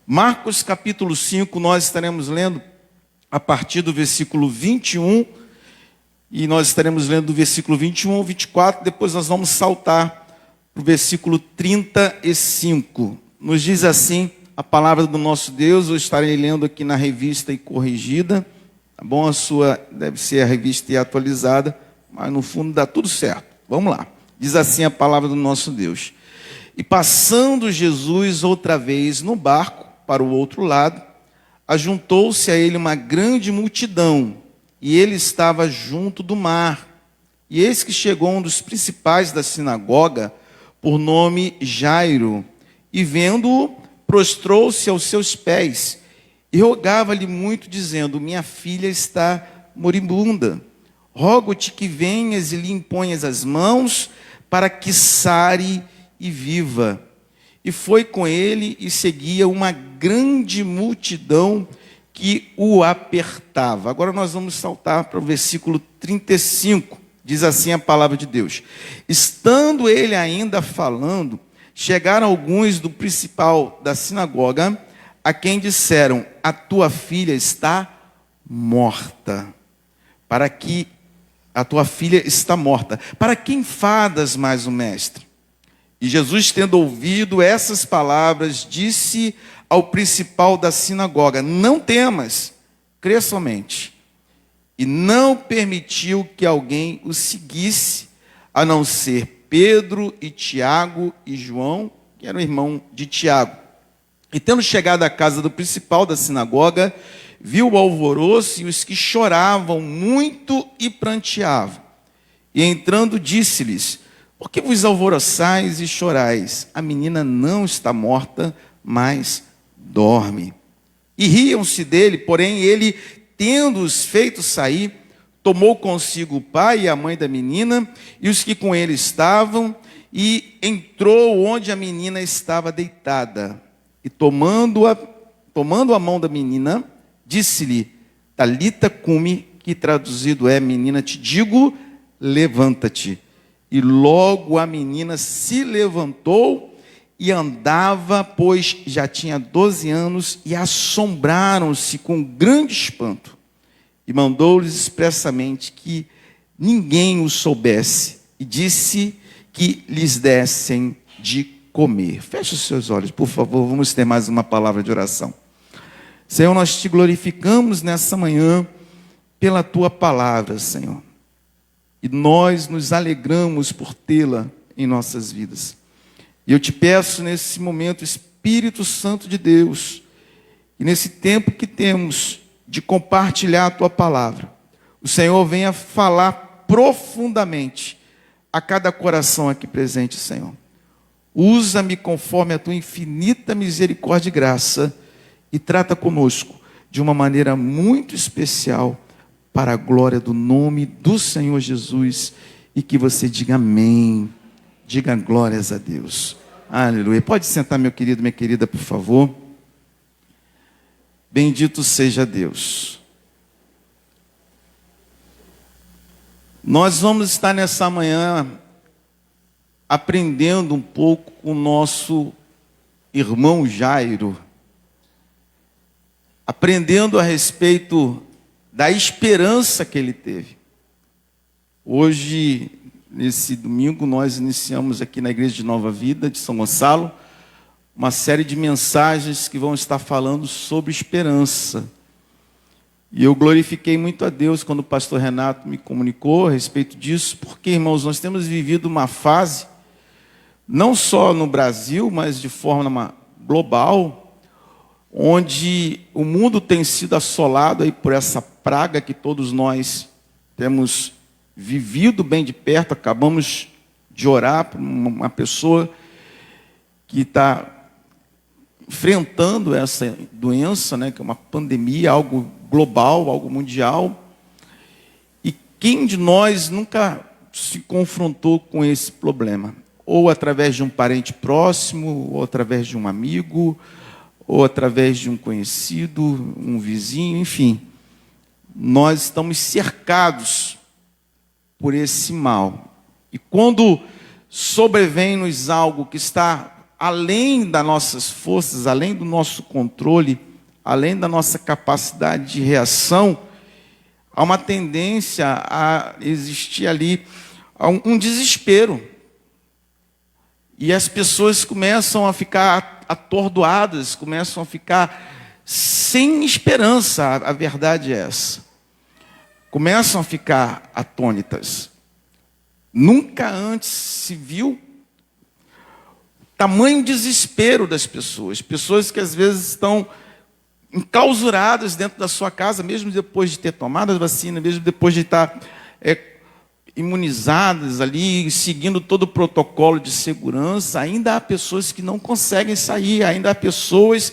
Marcos capítulo 5, nós estaremos lendo a partir do versículo 21, e nós estaremos lendo do versículo 21 ao 24, depois nós vamos saltar para o versículo 35. Nos diz assim a palavra do nosso Deus. Eu estarei lendo aqui na revista e corrigida, tá bom? A sua deve ser a revista e atualizada, mas no fundo dá tudo certo. Vamos lá. Diz assim a palavra do nosso Deus. E passando Jesus outra vez no barco para o outro lado, ajuntou-se a ele uma grande multidão, e ele estava junto do mar. E eis que chegou um dos principais da sinagoga, por nome Jairo, e vendo-o, prostrou-se aos seus pés, e rogava-lhe muito, dizendo: minha filha está moribunda. Rogo-te que venhas e lhe imponhas as mãos, para que sare e viva. E foi com ele e seguia uma grande multidão que o apertava. Agora nós vamos saltar para o versículo 35. Diz assim a palavra de Deus. Estando ele ainda falando, chegaram alguns do principal da sinagoga, a quem disseram: a tua filha está morta. A tua filha está morta. Para que enfadas mais o mestre? E Jesus, tendo ouvido essas palavras, disse ao principal da sinagoga: não temas, crê somente. E não permitiu que alguém o seguisse, a não ser Pedro e Tiago e João, que era o irmão de Tiago. E tendo chegado à casa do principal da sinagoga, viu o alvoroço e os que choravam muito e pranteavam. E entrando, disse-lhes: por que vos alvoroçais e chorais? A menina não está morta, mas dorme. E riam-se dele, porém ele, tendo-os feito sair, tomou consigo o pai e a mãe da menina e os que com ele estavam, e entrou onde a menina estava deitada. E tomando a mão da menina, disse-lhe: Talita cumi, que traduzido é: menina, te digo, levanta-te. E logo a menina se levantou e andava, pois já tinha 12 anos, e assombraram-se com grande espanto. E mandou-lhes expressamente que ninguém o soubesse, e disse que lhes dessem de comer. Feche os seus olhos, por favor, vamos ter mais uma palavra de oração. Senhor, nós te glorificamos nessa manhã pela tua palavra, Senhor. E nós nos alegramos por tê-la em nossas vidas. E eu te peço nesse momento, Espírito Santo de Deus, e nesse tempo que temos de compartilhar a tua palavra, o Senhor venha falar profundamente a cada coração aqui presente, Senhor. Usa-me conforme a tua infinita misericórdia e graça, e trata conosco de uma maneira muito especial, para a glória do nome do Senhor Jesus, e que você diga amém, diga glórias a Deus. Aleluia. Pode sentar, meu querido, minha querida, por favor. Bendito seja Deus. Nós vamos estar nessa manhã aprendendo um pouco com o nosso irmão Jairo, aprendendo a respeito da esperança que ele teve. Hoje, nesse domingo, nós iniciamos aqui na Igreja de Nova Vida de São Gonçalo uma série de mensagens que vão estar falando sobre esperança. E eu glorifiquei muito a Deus quando o pastor Renato me comunicou a respeito disso, porque, irmãos, nós temos vivido uma fase, não só no Brasil, mas de forma global, onde o mundo tem sido assolado aí por essa praga que todos nós temos vivido bem de perto. Acabamos de orar por uma pessoa que está enfrentando essa doença, né, que é uma pandemia, algo global, algo mundial. E quem de nós nunca se confrontou com esse problema? Ou através de um parente próximo, ou através de um amigo, ou através de um conhecido, um vizinho, enfim. Nós estamos cercados por esse mal. E quando sobrevém-nos algo que está além das nossas forças, além do nosso controle, além da nossa capacidade de reação, há uma tendência a existir ali um desespero. E as pessoas começam a ficar atordoadas, começam a ficar sem esperança, a verdade é essa. Começam a ficar atônitas. Nunca antes se viu tamanho desespero das pessoas. Pessoas que às vezes estão enclausuradas dentro da sua casa, mesmo depois de ter tomado a vacina, mesmo depois de estar imunizadas ali, seguindo todo o protocolo de segurança, ainda há pessoas que não conseguem sair, ainda há pessoas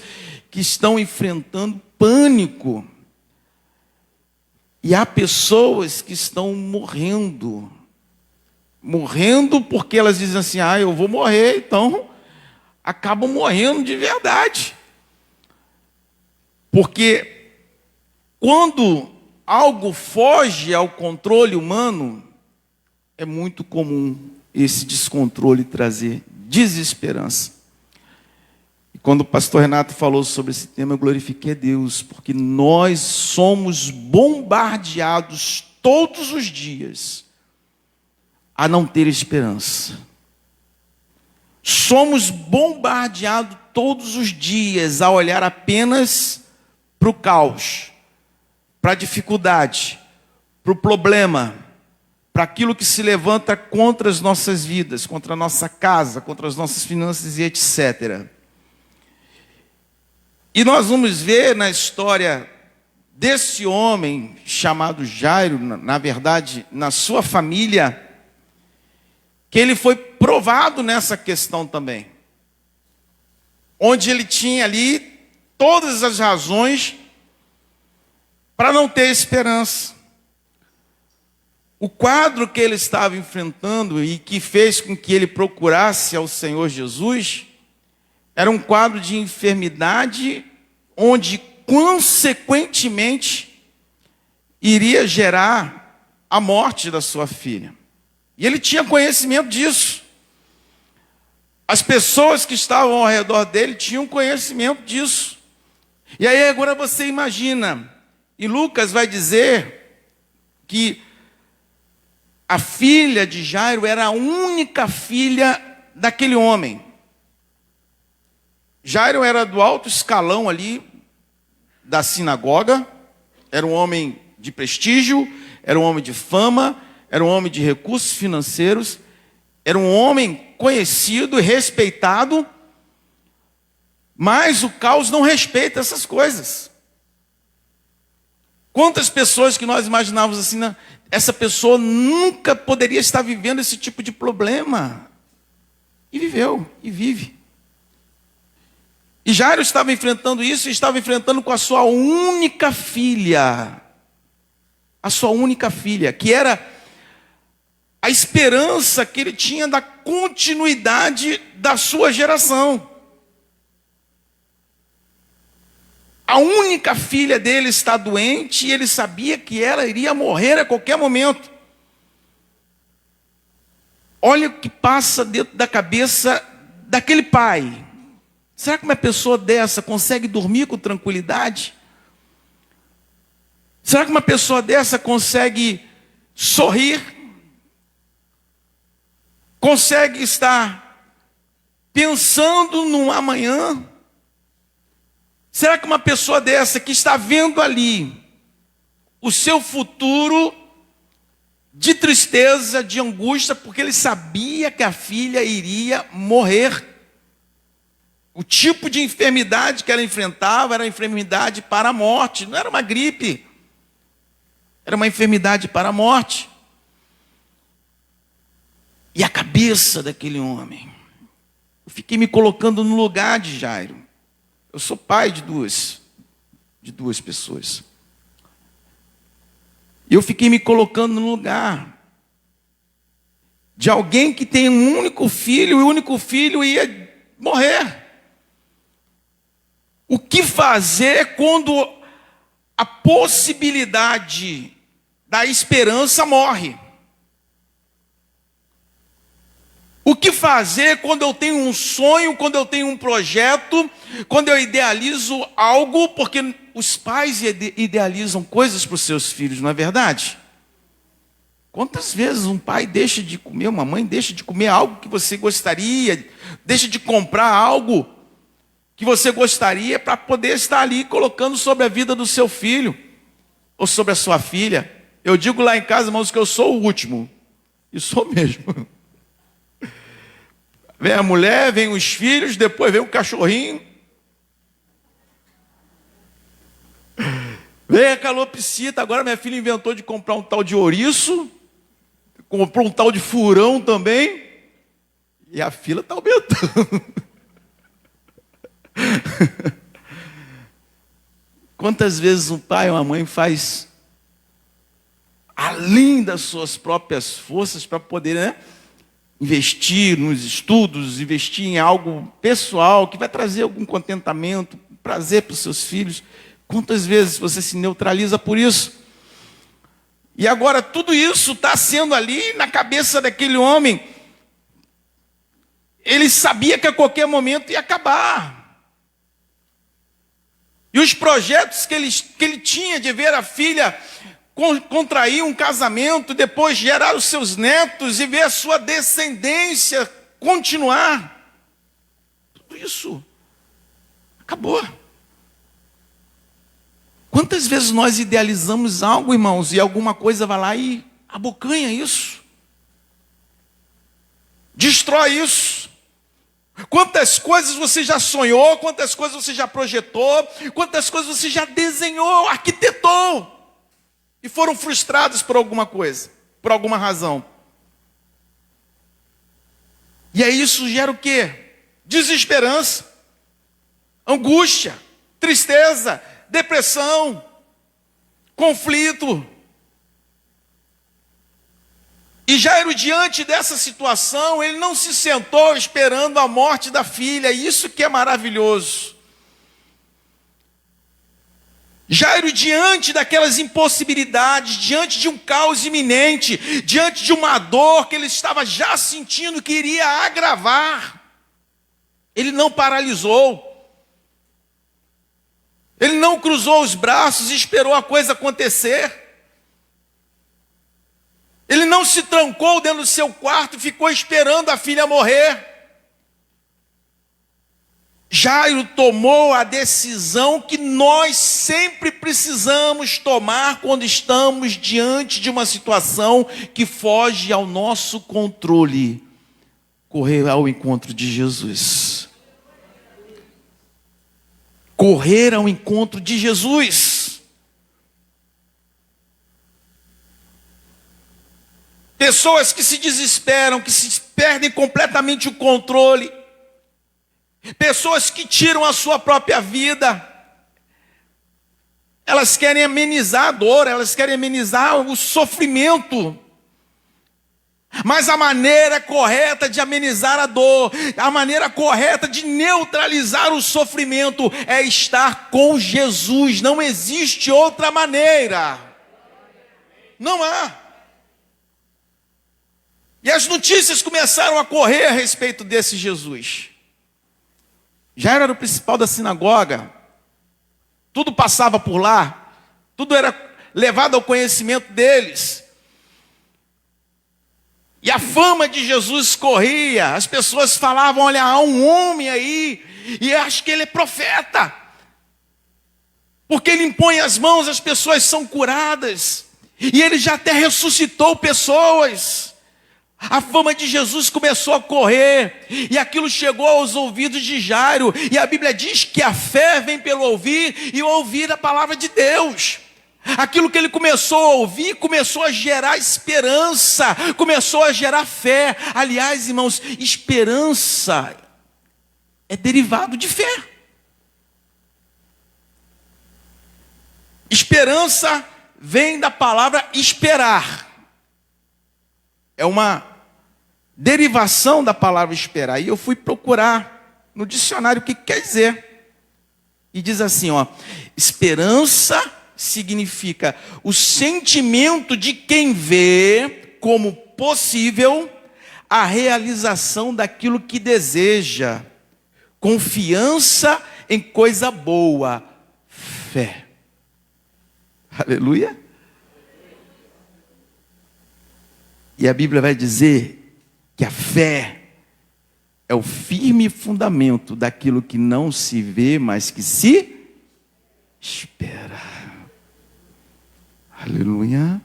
que estão enfrentando pânico. E há pessoas que estão morrendo. Morrendo porque elas dizem assim, eu vou morrer, então acabam morrendo de verdade. Porque quando algo foge ao controle humano, é muito comum esse descontrole trazer desesperança. E quando o pastor Renato falou sobre esse tema, eu glorifiquei a Deus, porque nós somos bombardeados todos os dias a não ter esperança. Somos bombardeados todos os dias a olhar apenas para o caos, para a dificuldade, para o problema, para aquilo que se levanta contra as nossas vidas, contra a nossa casa, contra as nossas finanças e etc. E nós vamos ver na história desse homem chamado Jairo, na verdade, na sua família, que ele foi provado nessa questão também. Onde ele tinha ali todas as razões para não ter esperança. O quadro que ele estava enfrentando e que fez com que ele procurasse ao Senhor Jesus era um quadro de enfermidade onde, consequentemente, iria gerar a morte da sua filha. E ele tinha conhecimento disso. As pessoas que estavam ao redor dele tinham conhecimento disso. E aí agora você imagina, e Lucas vai dizer que a filha de Jairo era a única filha daquele homem. Jairo era do alto escalão ali da sinagoga, era um homem de prestígio, era um homem de fama, era um homem de recursos financeiros, era um homem conhecido e respeitado, mas o caos não respeita essas coisas. Quantas pessoas que nós imaginávamos assim, essa pessoa nunca poderia estar vivendo esse tipo de problema. E viveu, e vive. E Jairo estava enfrentando isso, e estava enfrentando com a sua única filha. A sua única filha, que era a esperança que ele tinha da continuidade da sua geração. A única filha dele está doente e ele sabia que ela iria morrer a qualquer momento. Olha o que passa dentro da cabeça daquele pai. Será que uma pessoa dessa consegue dormir com tranquilidade? Será que uma pessoa dessa consegue sorrir? Consegue estar pensando no amanhã? Será que uma pessoa dessa que está vendo ali o seu futuro de tristeza, de angústia, porque ele sabia que a filha iria morrer? O tipo de enfermidade que ela enfrentava era enfermidade para a morte, não era uma gripe, era uma enfermidade para a morte. E a cabeça daquele homem, eu fiquei me colocando no lugar de Jairo. Eu sou pai de duas pessoas. E eu fiquei me colocando no lugar de alguém que tem um único filho, e o único filho ia morrer. O que fazer quando a possibilidade da esperança morre? O que fazer quando eu tenho um sonho, quando eu tenho um projeto, quando eu idealizo algo, porque os pais idealizam coisas para os seus filhos, não é verdade? Quantas vezes um pai deixa de comer, uma mãe deixa de comer algo que você gostaria, deixa de comprar algo que você gostaria para poder estar ali colocando sobre a vida do seu filho ou sobre a sua filha? Eu digo lá em casa, irmãos, que eu sou o último. E sou mesmo. Vem a mulher, vem os filhos, depois vem o cachorrinho. Vem a calopsita. Agora minha filha inventou de comprar um tal de ouriço. Comprou um tal de furão também. E a fila está aumentando. Quantas vezes um pai ou uma mãe faz além das suas próprias forças para poder, né, investir nos estudos, investir em algo pessoal que vai trazer algum contentamento, prazer para os seus filhos. Quantas vezes você se neutraliza por isso? E agora tudo isso está sendo ali na cabeça daquele homem. Ele sabia que a qualquer momento ia acabar. E os projetos que ele tinha de ver a filha contrair um casamento, depois gerar os seus netos e ver a sua descendência continuar. Tudo isso acabou. Quantas vezes nós idealizamos algo, irmãos, e alguma coisa vai lá e abocanha isso? Destrói isso. Quantas coisas você já sonhou, quantas coisas você já projetou, quantas coisas você já desenhou, arquitetou, e foram frustradas por alguma coisa, por alguma razão. E aí isso gera o quê? Desesperança, angústia, tristeza, depressão, conflito. E Jairo, diante dessa situação, ele não se sentou esperando a morte da filha. Isso que é maravilhoso. Jairo, diante daquelas impossibilidades, diante de um caos iminente, diante de uma dor que ele estava já sentindo que iria agravar, ele não paralisou. Ele não cruzou os braços e esperou a coisa acontecer. Ele não se trancou dentro do seu quarto e ficou esperando a filha morrer. Jairo tomou a decisão que nós sempre precisamos tomar quando estamos diante de uma situação que foge ao nosso controle. Correr ao encontro de Jesus. Correr ao encontro de Jesus. Pessoas que se desesperam, que se perdem completamente o controle. Pessoas que tiram a sua própria vida. Elas querem amenizar a dor, elas querem amenizar o sofrimento. Mas a maneira correta de amenizar a dor, a maneira correta de neutralizar o sofrimento é estar com Jesus. Não existe outra maneira. Não há. E as notícias começaram a correr a respeito desse Jesus. Jairo era o principal da sinagoga. Tudo passava por lá. Tudo era levado ao conhecimento deles. E a fama de Jesus corria. As pessoas falavam, olha, há um homem aí, e acho que ele é profeta. Porque ele impõe as mãos, as pessoas são curadas. E ele já até ressuscitou pessoas. A fama de Jesus começou a correr, e aquilo chegou aos ouvidos de Jairo, e a Bíblia diz que a fé vem pelo ouvir, e ouvir a palavra de Deus. Aquilo que ele começou a ouvir, começou a gerar esperança, começou a gerar fé. Aliás, irmãos, esperança é derivado de fé. Esperança vem da palavra esperar. É uma derivação da palavra esperar. E eu fui procurar no dicionário o que quer dizer. E diz assim, ó: esperança significa o sentimento de quem vê como possível a realização daquilo que deseja. Confiança em coisa boa. Fé. Aleluia. E a Bíblia vai dizer que a fé é o firme fundamento daquilo que não se vê, mas que se espera. Aleluia.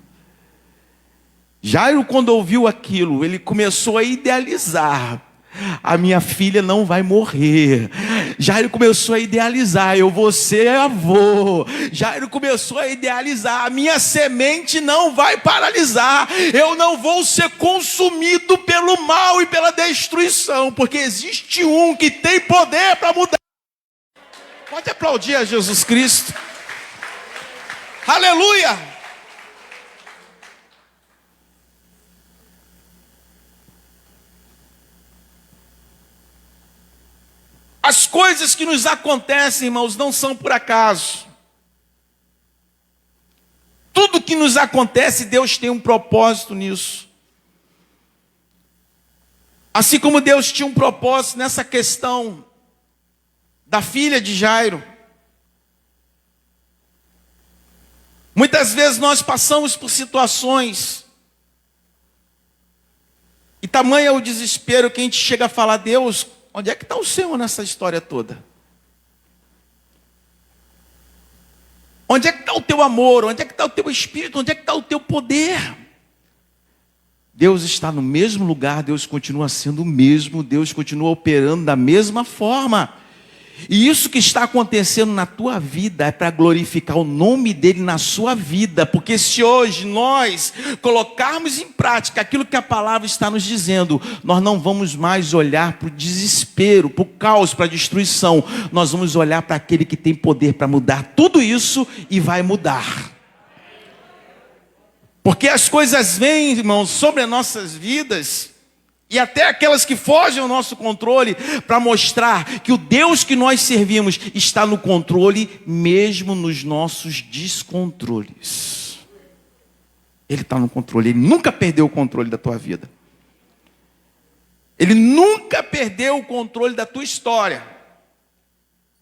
Jairo, quando ouviu aquilo, ele começou a idealizar. A minha filha não vai morrer. Jairo começou a idealizar, eu vou ser avô. Jairo começou a idealizar, a minha semente não vai paralisar. Eu não vou ser consumido pelo mal e pela destruição, porque existe um que tem poder para mudar. Pode aplaudir a Jesus Cristo. Aleluia. As coisas que nos acontecem, irmãos, não são por acaso. Tudo que nos acontece, Deus tem um propósito nisso. Assim como Deus tinha um propósito nessa questão da filha de Jairo. Muitas vezes nós passamos por situações, e tamanho é o desespero que a gente chega a falar: Deus, onde é que está o Senhor nessa história toda? Onde é que está o teu amor? Onde é que está o teu espírito? Onde é que está o teu poder? Deus está no mesmo lugar, Deus continua sendo o mesmo, Deus continua operando da mesma forma. E isso que está acontecendo na tua vida é para glorificar o nome dele na sua vida. Porque se hoje nós colocarmos em prática aquilo que a palavra está nos dizendo, nós não vamos mais olhar para o desespero, para o caos, para a destruição. Nós vamos olhar para aquele que tem poder para mudar tudo isso e vai mudar. Porque as coisas vêm, irmãos, sobre as nossas vidas, e até aquelas que fogem ao nosso controle, para mostrar que o Deus que nós servimos está no controle, mesmo nos nossos descontroles. Ele está no controle, Ele nunca perdeu o controle da tua vida. Ele nunca perdeu o controle da tua história.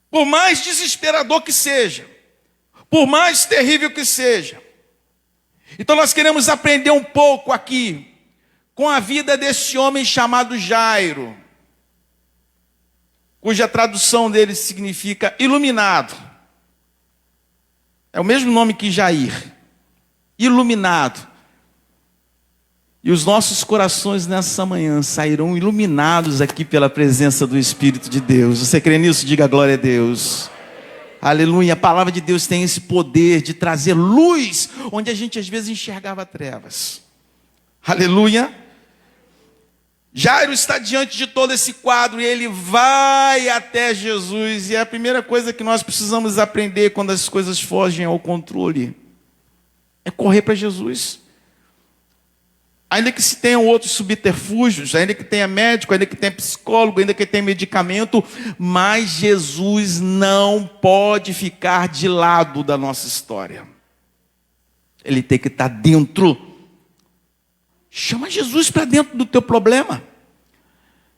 Por mais desesperador que seja, por mais terrível que seja. Então nós queremos aprender um pouco aqui com a vida desse homem chamado Jairo, cuja tradução dele significa iluminado. É o mesmo nome que Jair, iluminado. E os nossos corações nessa manhã sairão iluminados aqui pela presença do Espírito de Deus. Você crê nisso? Diga glória a Deus. Aleluia. A palavra de Deus tem esse poder de trazer luz onde a gente às vezes enxergava trevas. Aleluia. Jairo está diante de todo esse quadro e ele vai até Jesus. E é a primeira coisa que nós precisamos aprender quando as coisas fogem ao controle é correr para Jesus. Ainda que se tenham outros subterfúgios, ainda que tenha médico, ainda que tenha psicólogo, ainda que tenha medicamento, mas Jesus não pode ficar de lado da nossa história. Ele tem que estar dentro. Chama Jesus para dentro do teu problema.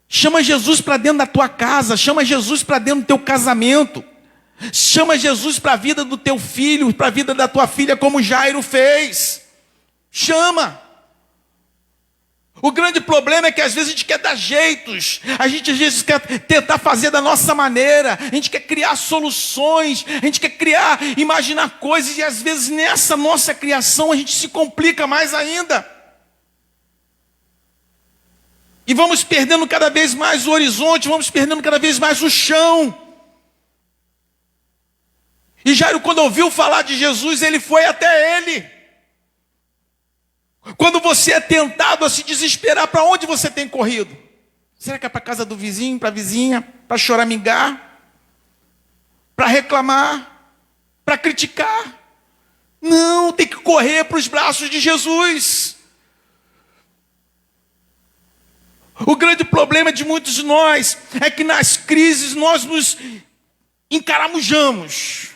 Chama Jesus para dentro da tua casa. Chama Jesus para dentro do teu casamento. Chama Jesus para a vida do teu filho, para a vida da tua filha, como Jairo fez. Chama. O grande problema é que às vezes a gente quer dar jeitos, a gente às vezes quer tentar fazer da nossa maneira, a gente quer criar soluções, a gente quer imaginar coisas, e às vezes nessa nossa criação a gente se complica mais ainda. E vamos perdendo cada vez mais o horizonte, vamos perdendo cada vez mais o chão. E Jairo, quando ouviu falar de Jesus, ele foi até ele. Quando você é tentado a se desesperar, para onde você tem corrido? Será que é para a casa do vizinho, para a vizinha, para choramingar? Para reclamar? Para criticar? Não, tem que correr para os braços de Jesus. O grande problema de muitos de nós é que nas crises nós nos encaramujamos.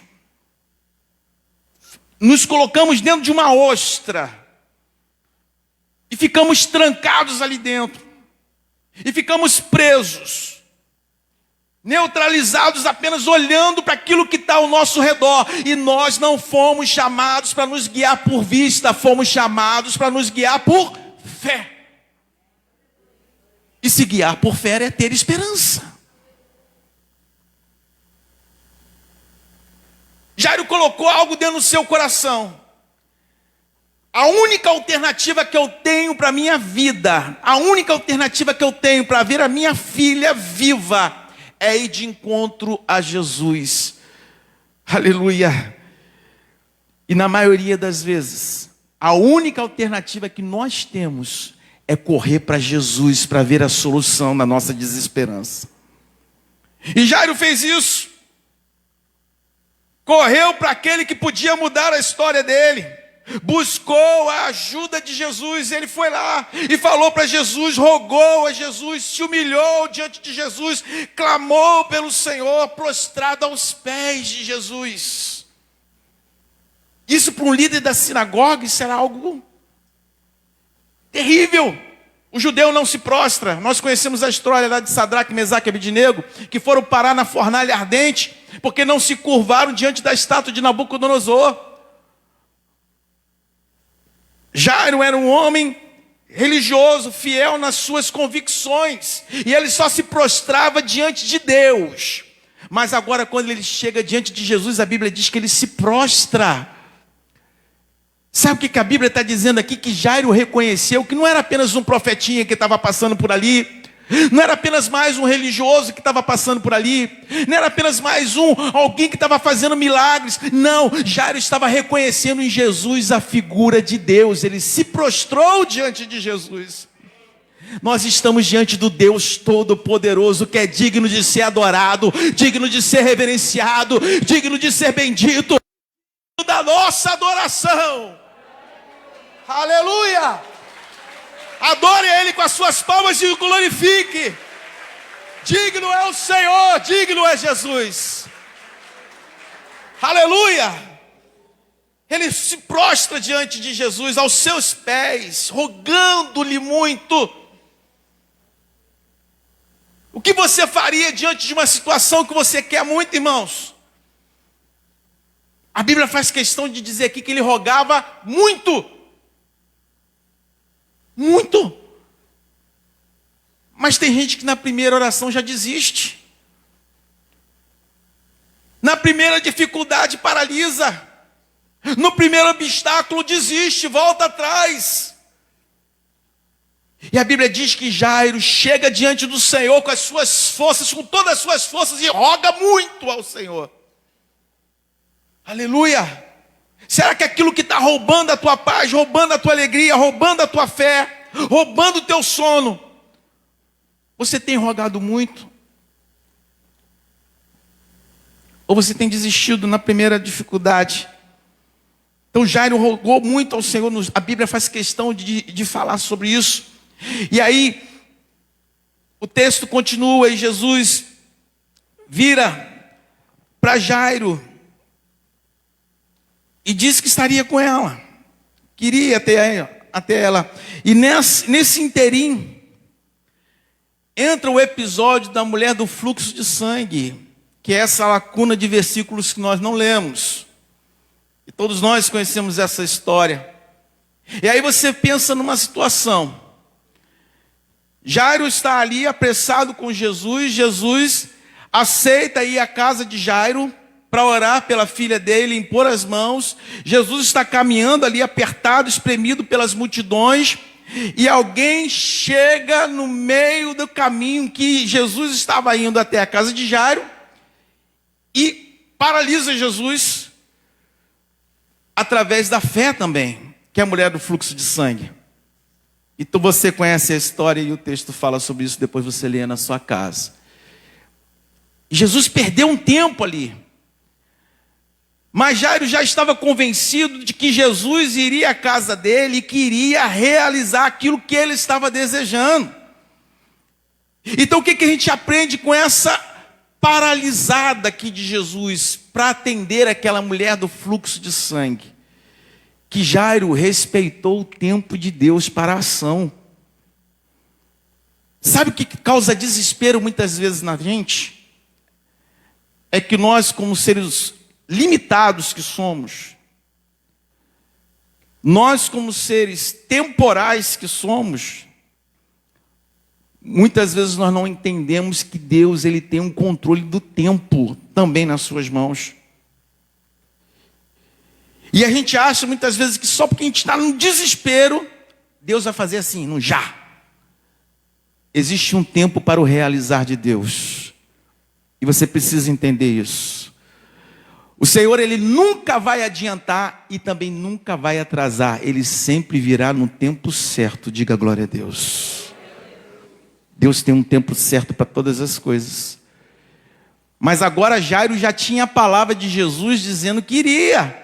Nos colocamos dentro de uma ostra. E ficamos trancados ali dentro. E ficamos presos, neutralizados, apenas olhando para aquilo que está ao nosso redor. E nós não fomos chamados para nos guiar por vista, fomos chamados para nos guiar por fé. E se guiar por fé é ter esperança. Jairo colocou algo dentro do seu coração. A única alternativa que eu tenho para a minha vida, a única alternativa que eu tenho para ver a minha filha viva, é ir de encontro a Jesus. Aleluia. E na maioria das vezes, a única alternativa que nós temos é correr para Jesus para ver a solução na nossa desesperança. E Jairo fez isso. Correu para aquele que podia mudar a história dele. Buscou a ajuda de Jesus. Ele foi lá e falou para Jesus, rogou a Jesus, se humilhou diante de Jesus, clamou pelo Senhor, prostrado aos pés de Jesus. Isso para um líder da sinagoga, isso era algo terrível. O judeu não se prostra. Nós conhecemos a história lá de Sadraque, Mesaque e Abednego, que foram parar na fornalha ardente, porque não se curvaram diante da estátua de Nabucodonosor. Jairo era um homem religioso, fiel nas suas convicções, e ele só se prostrava diante de Deus. Mas agora, quando ele chega diante de Jesus, a Bíblia diz que ele se prostra. Sabe o que a Bíblia está dizendo aqui? Que Jairo reconheceu que não era apenas um profetinha que estava passando por ali, não era apenas mais um religioso que estava passando por ali, não era apenas mais alguém que estava fazendo milagres. Não, Jairo estava reconhecendo em Jesus a figura de Deus. Ele se prostrou diante de Jesus. Nós estamos diante do Deus Todo-Poderoso, que é digno de ser adorado, digno de ser reverenciado, digno de ser bendito, da nossa adoração. Aleluia! Adore Ele com as suas palmas e o glorifique. Digno é o Senhor, digno é Jesus. Aleluia! Ele se prostra diante de Jesus, aos seus pés, rogando-lhe muito. O que você faria diante de uma situação que você quer muito, irmãos? A Bíblia faz questão de dizer aqui que ele rogava muito. Muito. Mas tem gente que na primeira oração já desiste. Na primeira dificuldade paralisa. No primeiro obstáculo desiste, volta atrás. E a Bíblia diz que Jairo chega diante do Senhor com as suas forças, com todas as suas forças, e roga muito ao Senhor. Aleluia. Será que aquilo que está roubando a tua paz, roubando a tua alegria, roubando a tua fé, roubando o teu sono, você tem rogado muito? Ou você tem desistido na primeira dificuldade? Então Jairo rogou muito ao Senhor. A Bíblia faz questão de falar sobre isso. E aí, o texto continua e Jesus vira para Jairo e disse que estaria com ela, queria até ela. E nesse interim, entra o episódio da mulher do fluxo de sangue, que é essa lacuna de versículos que nós não lemos. E todos nós conhecemos essa história. E aí você pensa numa situação. Jairo está ali apressado com Jesus. Jesus aceita ir à casa de Jairo para orar pela filha dele, impor as mãos. Jesus está caminhando ali apertado, espremido pelas multidões. E alguém chega no meio do caminho que Jesus estava indo até a casa de Jairo e paralisa Jesus através da fé também, que é a mulher do fluxo de sangue. Então você conhece a história e o texto fala sobre isso, depois você lê na sua casa. Jesus perdeu um tempo ali. Mas Jairo já estava convencido de que Jesus iria à casa dele e queria realizar aquilo que ele estava desejando. Então o que a gente aprende com essa paralisada aqui de Jesus para atender aquela mulher do fluxo de sangue? Que Jairo respeitou o tempo de Deus para a ação. Sabe o que causa desespero muitas vezes na gente? É que nós, como seres limitados que somos, nós como seres temporais que somos, muitas vezes nós não entendemos que Deus, ele tem um controle do tempo também nas suas mãos. E a gente acha muitas vezes que só porque a gente está no desespero, Deus vai fazer assim, no já. Existe um tempo para o realizar de Deus. E você precisa entender isso. O Senhor, ele nunca vai adiantar e também nunca vai atrasar. Ele sempre virá no tempo certo. Diga glória a Deus. Deus tem um tempo certo para todas as coisas. Mas agora Jairo já tinha a palavra de Jesus dizendo que iria.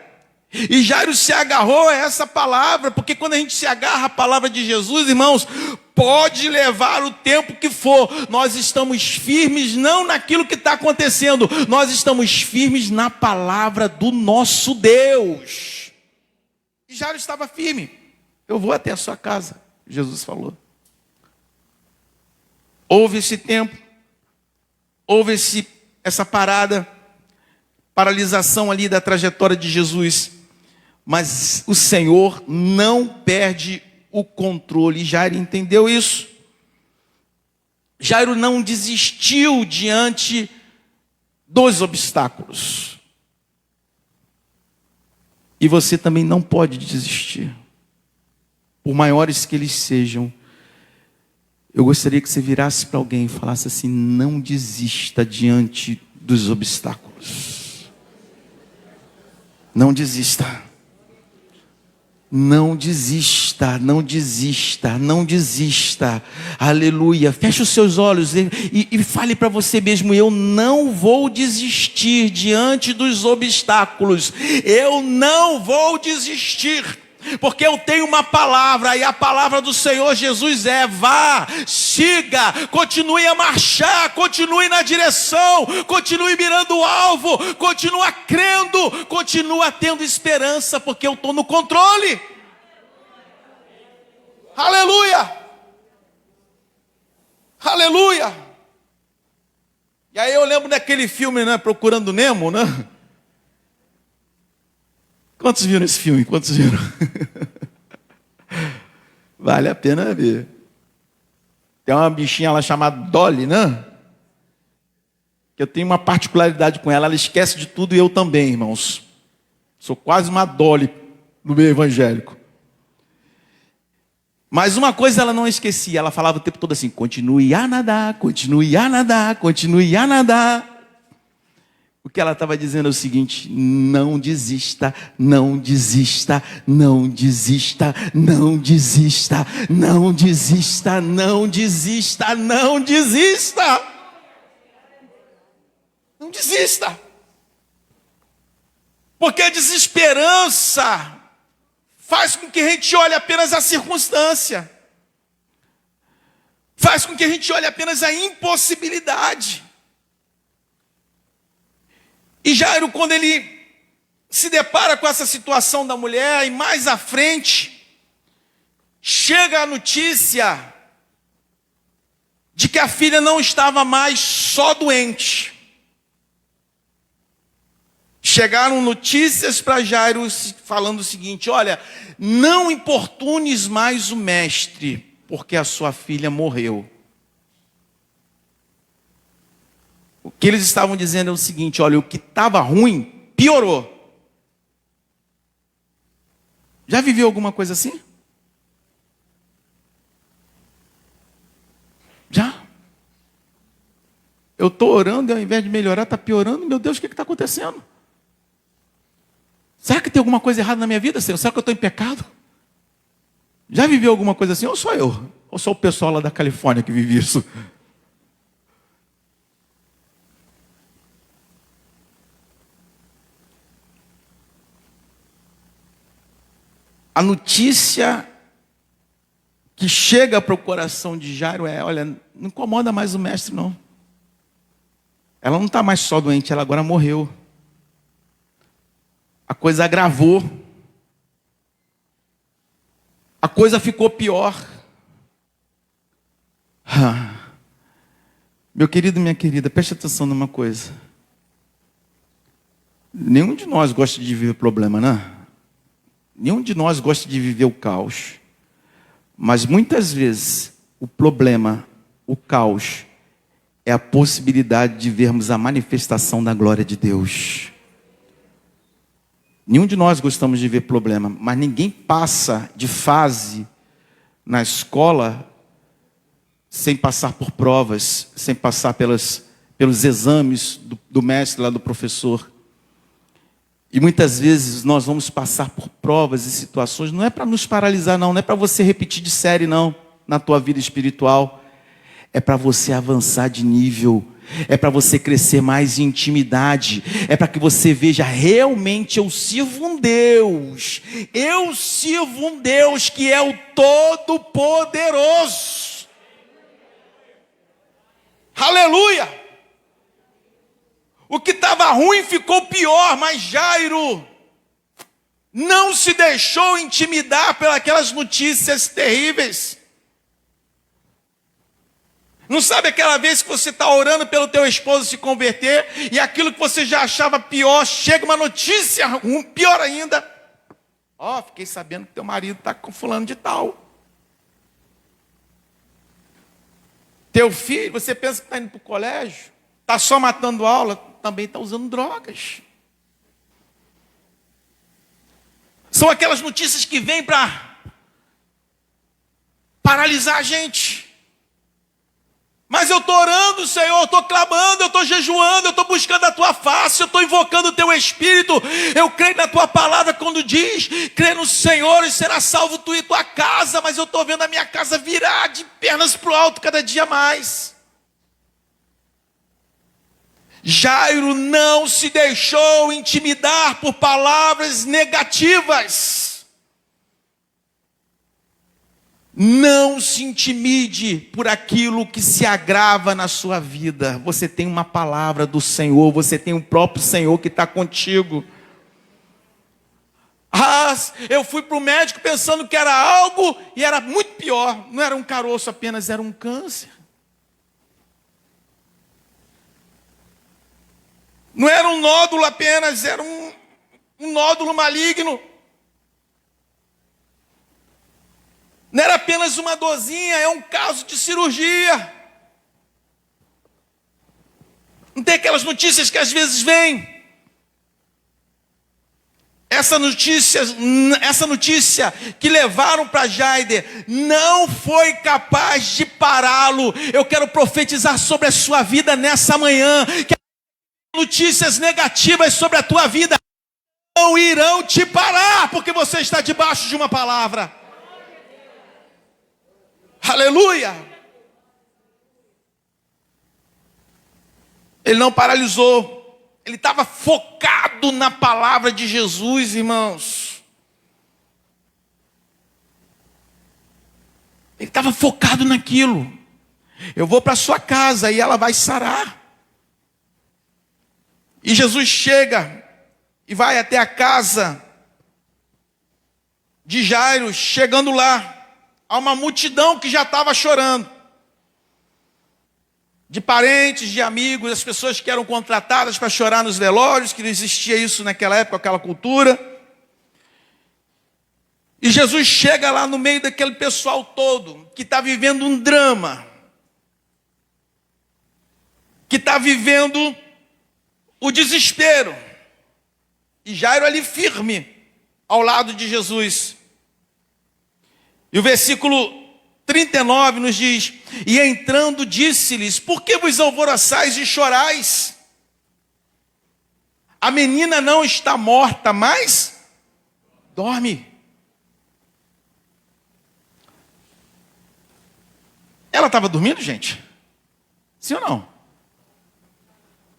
E Jairo se agarrou a essa palavra, porque quando a gente se agarra à palavra de Jesus, irmãos, pode levar o tempo que for, nós estamos firmes não naquilo que está acontecendo, nós estamos firmes na palavra do nosso Deus. E Jairo estava firme. Eu vou até a sua casa, Jesus falou. Houve esse tempo, houve essa paralisação ali da trajetória de Jesus. Mas o Senhor não perde o controle. Jairo entendeu isso. Jairo não desistiu diante dos obstáculos. E você também não pode desistir. Por maiores que eles sejam. Eu gostaria que você virasse para alguém e falasse assim: não desista diante dos obstáculos. Não desista. Não desista, não desista, não desista. Aleluia. Feche os seus olhos e fale para você mesmo: eu não vou desistir diante dos obstáculos. Eu não vou desistir. Porque eu tenho uma palavra, e a palavra do Senhor Jesus é: vá, siga, continue a marchar, continue na direção, continue mirando o alvo, continue crendo, continue tendo esperança, porque eu estou no controle. Aleluia! Aleluia! E aí eu lembro daquele filme, né, Procurando Nemo, né? Quantos viram esse filme? Quantos viram? Vale a pena ver. Tem uma bichinha lá chamada Dolly, né? Que eu tenho uma particularidade com ela. Ela esquece de tudo e eu também, irmãos. Sou quase uma Dolly no meio evangélico. Mas uma coisa ela não esquecia. Ela falava o tempo todo assim: continue a nadar, continue a nadar, continue a nadar. O que ela estava dizendo é o seguinte: não desista, não desista, não desista, não desista, não desista, não desista, não desista. Não desista. Porque a desesperança faz com que a gente olhe apenas a circunstância. Faz com que a gente olhe apenas a impossibilidade. E Jairo, quando ele se depara com essa situação da mulher, e mais à frente, chega a notícia de que a filha não estava mais só doente. Chegaram notícias para Jairo falando o seguinte: olha, não importunes mais o mestre, porque a sua filha morreu. O que eles estavam dizendo é o seguinte: olha, o que estava ruim, piorou. Já viveu alguma coisa assim? Já? Eu estou orando e ao invés de melhorar, está piorando. Meu Deus, o que está acontecendo? Será que tem alguma coisa errada na minha vida, Senhor? Será que eu estou em pecado? Já viveu alguma coisa assim? Ou só eu? Ou só o pessoal lá da Califórnia que vive isso? A notícia que chega para o coração de Jairo é: olha, não incomoda mais o mestre, não. Ela não está mais só doente, ela agora morreu. A coisa agravou. A coisa ficou pior. Meu querido, minha querida, preste atenção numa coisa. Nenhum de nós gosta de viver problema, né? Nenhum de nós gosta de viver o caos. Mas muitas vezes o problema, o caos, é a possibilidade de vermos a manifestação da glória de Deus. Nenhum de nós gostamos de ver problema, mas ninguém passa de fase na escola sem passar por provas, sem passar pelos exames do mestre, lá do professor. E muitas vezes nós vamos passar por provas e situações, não é para nos paralisar não é para você repetir de série não, na tua vida espiritual. É para você avançar de nível, é para você crescer mais em intimidade, é para que você veja, realmente eu sirvo um Deus que é o Todo-Poderoso. Aleluia! O que estava ruim ficou pior, mas Jairo não se deixou intimidar pelas notícias terríveis. Não sabe aquela vez que você está orando pelo teu esposo se converter e aquilo que você já achava pior, chega uma notícia pior ainda. Fiquei sabendo que teu marido está com fulano de tal. Teu filho, você pensa que está indo para o colégio, está só matando aula, também está usando drogas. São aquelas notícias que vêm para paralisar a gente. Mas eu estou orando, Senhor, eu estou clamando, eu estou jejuando, eu estou buscando a Tua face, eu estou invocando o Teu Espírito. Eu creio na Tua palavra quando diz, crê no Senhor e será salvo tu e tua casa. Mas eu estou vendo a minha casa virar de pernas para o alto cada dia mais. Jairo não se deixou intimidar por palavras negativas. Não se intimide por aquilo que se agrava na sua vida. Você tem uma palavra do Senhor, você tem o próprio Senhor que está contigo. Eu fui para o médico pensando que era algo e era muito pior. Não era um caroço apenas, era um câncer. Não era um nódulo apenas, era um nódulo maligno. Não era apenas uma dorzinha, é um caso de cirurgia. Não tem aquelas notícias que às vezes vêm. Essa notícia que levaram para Jairo não foi capaz de pará-lo. Eu quero profetizar sobre a sua vida nessa manhã, que notícias negativas sobre a tua vida não irão te parar, porque você está debaixo de uma palavra. Aleluia! Ele não paralisou, ele estava focado na palavra de Jesus, irmãos. Ele estava focado naquilo. Eu vou para a sua casa e ela vai sarar. E Jesus chega e vai até a casa de Jairo. Chegando lá, há uma multidão que já estava chorando. De parentes, de amigos, as pessoas que eram contratadas para chorar nos velórios, que não existia isso naquela época, aquela cultura. E Jesus chega lá no meio daquele pessoal todo, que está vivendo um drama. Que está vivendo o desespero. E Jairo ali firme, ao lado de Jesus. E o versículo 39 nos diz, e entrando disse-lhes, por que vos alvoroçais e chorais? A menina não está morta, mas dorme. Ela estava dormindo, gente? Sim ou não?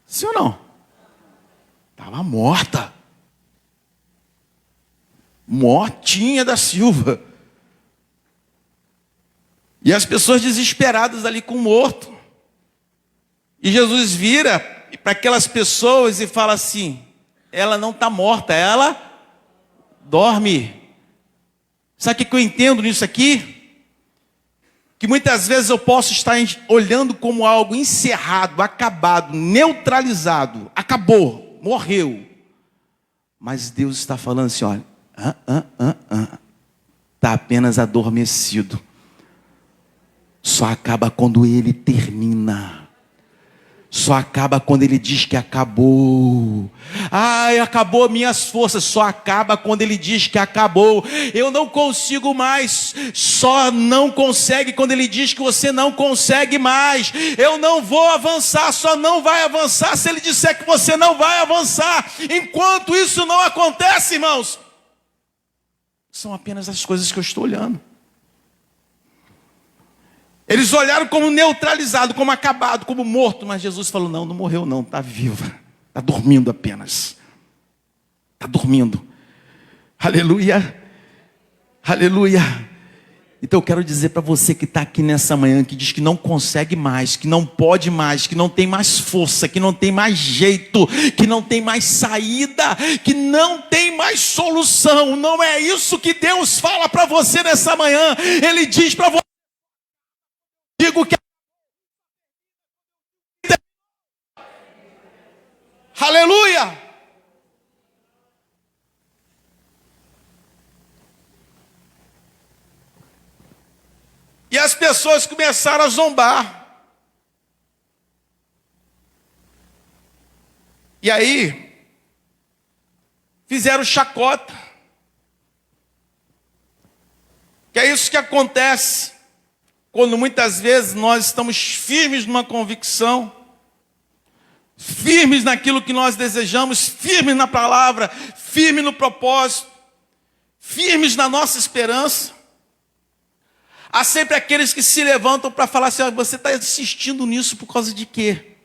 Sim ou não? Estava morta. Mortinha da Silva. E as pessoas desesperadas ali com o morto. E Jesus vira para aquelas pessoas e fala assim, ela não está morta, ela dorme. Sabe o que eu entendo nisso aqui? que muitas vezes eu posso estar olhando como algo encerrado, acabado, neutralizado, acabou, morreu. Mas Deus está falando assim, olha, está apenas adormecido. Só acaba quando Ele termina. Só acaba quando Ele diz que acabou. Ai, acabou minhas forças. Só acaba quando Ele diz que acabou. Eu não consigo mais. Só não consegue quando Ele diz que você não consegue mais. Eu não vou avançar. Só não vai avançar se Ele disser que você não vai avançar. Enquanto isso não acontece, irmãos, são apenas as coisas que eu estou olhando. Eles olharam como neutralizado, como acabado, como morto. Mas Jesus falou, não morreu não, está viva. Está dormindo apenas. Está dormindo. Aleluia. Aleluia. Então eu quero dizer para você que está aqui nessa manhã, que diz que não consegue mais, que não pode mais, que não tem mais força, que não tem mais jeito, que não tem mais saída, que não tem mais solução. Não é isso que Deus fala para você nessa manhã. Ele diz para você, digo que aleluia. E as pessoas começaram a zombar. E aí fizeram chacota. Que é isso que acontece quando muitas vezes nós estamos firmes numa convicção, firmes naquilo que nós desejamos, firmes na palavra, firmes no propósito, firmes na nossa esperança. Há sempre aqueles que se levantam para falar assim, você está insistindo nisso por causa de quê?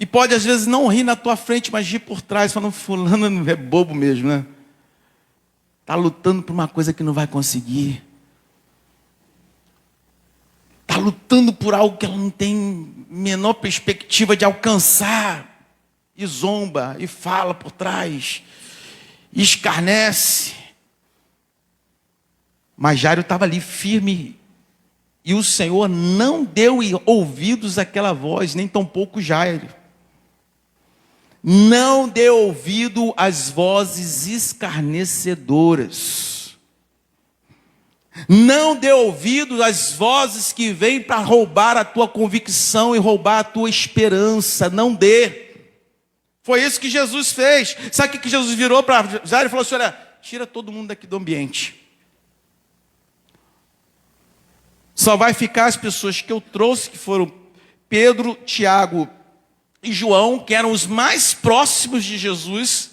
E pode às vezes não rir na tua frente, mas rir por trás, falando, fulano é bobo mesmo, né? Está lutando por uma coisa que não vai conseguir. Está lutando por algo que ela não tem menor perspectiva de alcançar. E zomba, e fala por trás, e escarnece. Mas Jairo estava ali firme. E o Senhor não deu ouvidos àquela voz, nem tampouco Jairo. Não deu ouvido às vozes escarnecedoras. Não dê ouvido às vozes que vêm para roubar a tua convicção e roubar a tua esperança. Não dê. Foi isso que Jesus fez. Sabe o que Jesus virou para Jairo e falou assim, olha, tira todo mundo daqui do ambiente. Só vai ficar as pessoas que eu trouxe, que foram Pedro, Tiago e João, que eram os mais próximos de Jesus.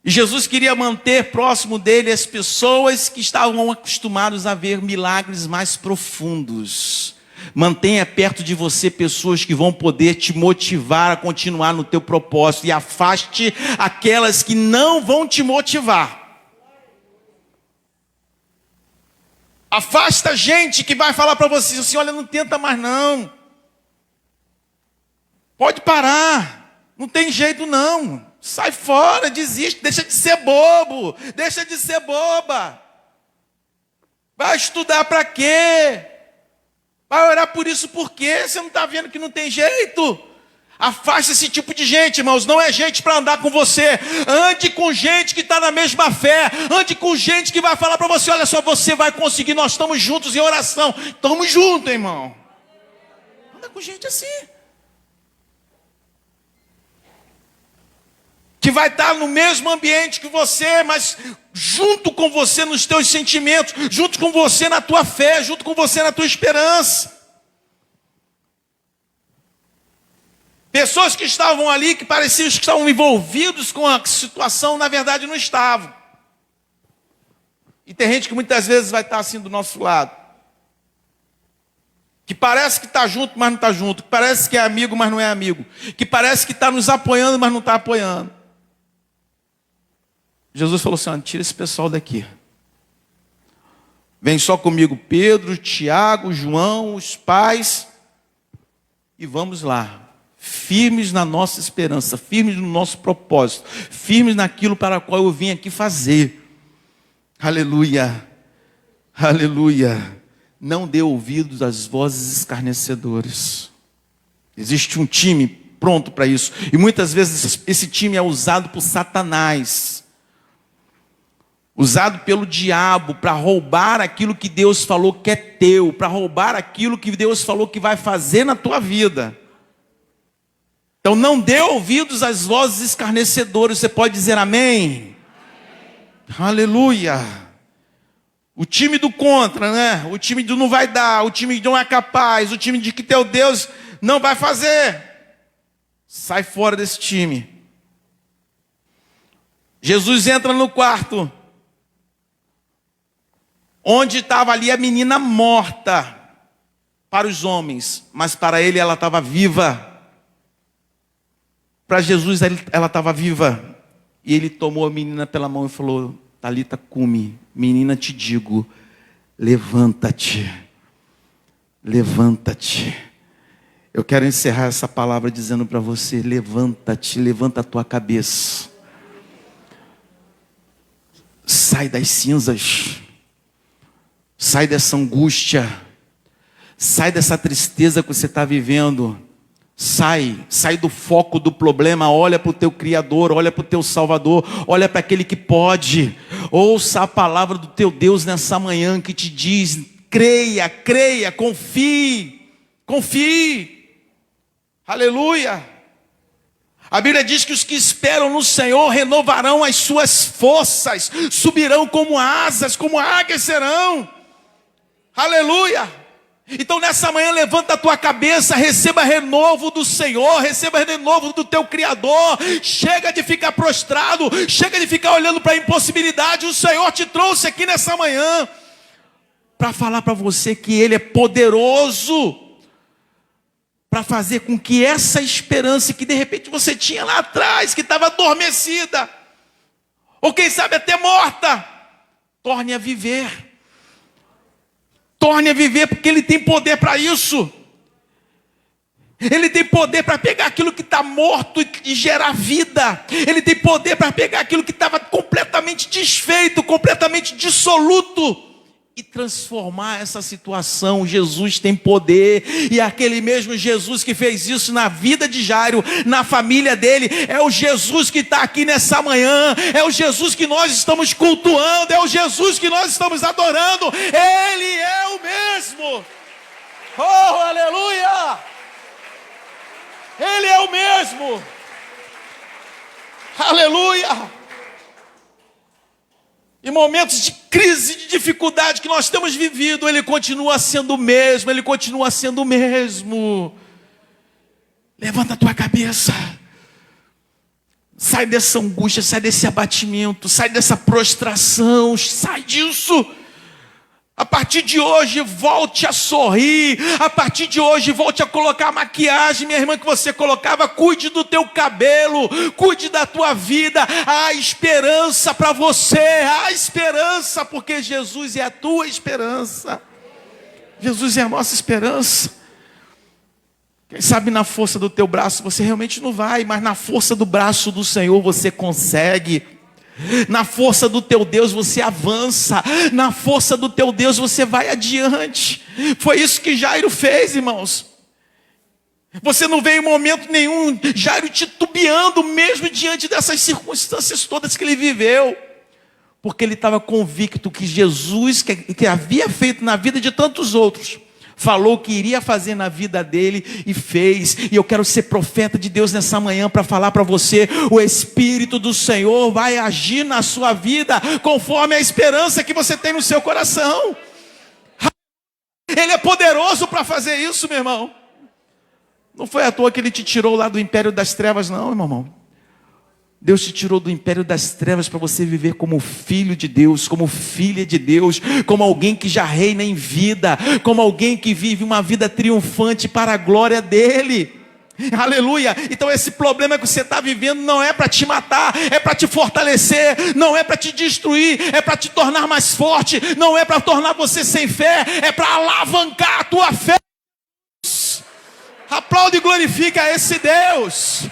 E Jesus queria manter próximo dele as pessoas que estavam acostumados a ver milagres mais profundos. Mantenha perto de você pessoas que vão poder te motivar a continuar no teu propósito. E afaste aquelas que não vão te motivar. Afasta gente que vai falar para você assim, olha, não tenta mais não. Pode parar. Não tem jeito não. Sai fora, desiste, deixa de ser bobo, deixa de ser boba. Vai estudar para quê? Vai orar por isso por quê? Você não está vendo que não tem jeito? Afaste esse tipo de gente, irmãos. Não é gente para andar com você. Ande com gente que está na mesma fé. Ande com gente que vai falar para você, olha só, você vai conseguir, nós estamos juntos em oração. Estamos juntos, irmão. Anda com gente assim. Que vai estar no mesmo ambiente que você, mas junto com você nos teus sentimentos, junto com você na tua fé, junto com você na tua esperança. Pessoas que estavam ali, que pareciam que estavam envolvidos com a situação, na verdade não estavam. E tem gente que muitas vezes vai estar assim do nosso lado. Que parece que está junto, mas não está junto. Que parece que é amigo, mas não é amigo. Que parece que está nos apoiando, mas não está apoiando. Jesus falou assim, tira esse pessoal daqui. Vem só comigo Pedro, Tiago, João, os pais. E vamos lá. Firmes na nossa esperança, firmes no nosso propósito, firmes naquilo para o qual eu vim aqui fazer. Aleluia. Aleluia. Não dê ouvidos às vozes escarnecedoras. Existe um time pronto para isso. E muitas vezes esse time é usado por Satanás. Usado pelo diabo para roubar aquilo que Deus falou que é teu. Para roubar aquilo que Deus falou que vai fazer na tua vida. Então não dê ouvidos às vozes escarnecedoras. Você pode dizer amém? Aleluia. O time do contra, né? O time do não vai dar, o time de não é capaz, o time de que teu Deus não vai fazer. Sai fora desse time. Jesus entra no quarto, onde estava ali a menina morta para os homens, mas para ele ela estava viva. Para Jesus ela estava viva. E ele tomou a menina pela mão e falou: Talita cumi, menina, te digo, levanta-te, levanta-te. Eu quero encerrar essa palavra dizendo para você: levanta-te, levanta a tua cabeça. Sai das cinzas, sai dessa angústia, sai dessa tristeza que você está vivendo. Sai do foco do problema, olha para o teu Criador, olha para o teu Salvador, olha para aquele que pode. Ouça a palavra do teu Deus nessa manhã que te diz: creia, creia, confie, confie. Aleluia. A Bíblia diz que os que esperam no Senhor renovarão as suas forças, subirão como asas, como águias serão. Aleluia. Então nessa manhã levanta a tua cabeça, receba renovo do Senhor, receba renovo do teu Criador. Chega de ficar prostrado, chega de ficar olhando para a impossibilidade. O Senhor te trouxe aqui nessa manhã para falar para você que Ele é poderoso para fazer com que essa esperança que de repente você tinha lá atrás, que estava adormecida, ou quem sabe até morta, torne a viver. Torne a viver, porque Ele tem poder para isso. Ele tem poder para pegar aquilo que está morto e gerar vida. Ele tem poder para pegar aquilo que estava completamente desfeito, completamente dissoluto, e transformar essa situação. Jesus tem poder, e aquele mesmo Jesus que fez isso na vida de Jairo, na família dele, é o Jesus que está aqui nessa manhã, é o Jesus que nós estamos cultuando, é o Jesus que nós estamos adorando. Ele é o mesmo. Oh, aleluia! Ele é o mesmo. Aleluia! Em momentos de crise, de dificuldade que nós temos vivido, Ele continua sendo o mesmo, Ele continua sendo o mesmo. Levanta a tua cabeça. Sai dessa angústia, sai desse abatimento, sai dessa prostração, sai disso. A partir de hoje, volte a sorrir. A partir de hoje, volte a colocar a maquiagem, minha irmã, que você colocava. Cuide do teu cabelo, cuide da tua vida. Há esperança para você, há esperança, porque Jesus é a tua esperança. Jesus é a nossa esperança. Quem sabe na força do teu braço você realmente não vai, mas na força do braço do Senhor você consegue. Na força do teu Deus você avança. Na força do teu Deus você vai adiante. Foi isso que Jairo fez, irmãos. Você não vê em momento nenhum Jairo titubeando, mesmo diante dessas circunstâncias todas que ele viveu, porque ele estava convicto que Jesus, que havia feito na vida de tantos outros, falou que iria fazer na vida dele e fez. E eu quero ser profeta de Deus nessa manhã para falar para você: o Espírito do Senhor vai agir na sua vida conforme a esperança que você tem no seu coração. Ele é poderoso para fazer isso, meu irmão. Não foi à toa que Ele te tirou lá do império das trevas, não, meu irmão. Deus te tirou do império das trevas para você viver como filho de Deus, como filha de Deus, como alguém que já reina em vida, como alguém que vive uma vida triunfante para a glória dEle. Aleluia. Então esse problema que você está vivendo não é para te matar, é para te fortalecer. Não é para te destruir, é para te tornar mais forte. Não é para tornar você sem fé, é para alavancar a tua fé. Aplaude e glorifica esse Deus.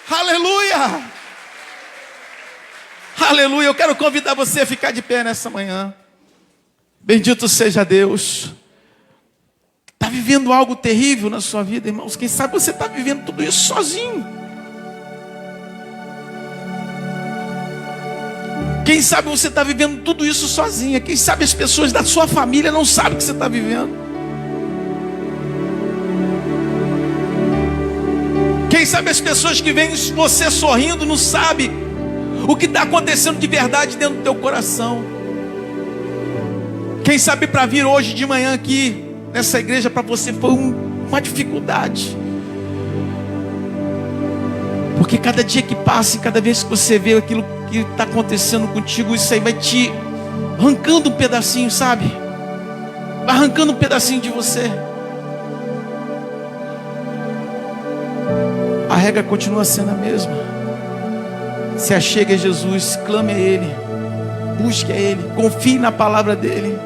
Aleluia. Aleluia. Eu quero convidar você a ficar de pé nessa manhã. Bendito seja Deus. Está vivendo algo terrível na sua vida, irmãos? Quem sabe você está vivendo tudo isso sozinho. Quem sabe você está vivendo tudo isso sozinha. Quem sabe as pessoas da sua família não sabem o que você está vivendo. Quem sabe as pessoas que veem você sorrindo não sabem o que está acontecendo de verdade dentro do teu coração. Quem sabe para vir hoje de manhã aqui nessa igreja para você foi uma dificuldade. Porque cada dia que passa e cada vez que você vê aquilo que está acontecendo contigo, isso aí vai te arrancando um pedacinho, sabe? Vai arrancando um pedacinho de você. A regra continua sendo a mesma. Se achegue a Jesus, clame a Ele, busque a Ele, confie na palavra dEle.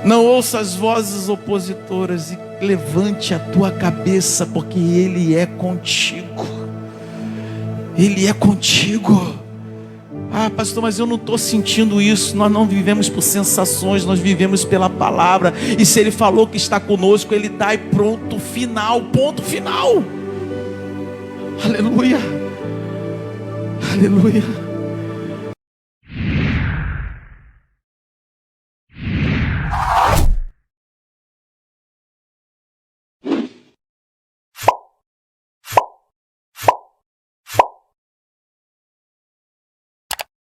Não ouça as vozes opositoras e levante a tua cabeça, porque Ele é contigo. Ele é contigo. Ah, pastor, mas eu não estou sentindo isso. Nós não vivemos por sensações, nós vivemos pela palavra. E se Ele falou que está conosco, Ele está, e pronto, final, ponto final. Aleluia, aleluia.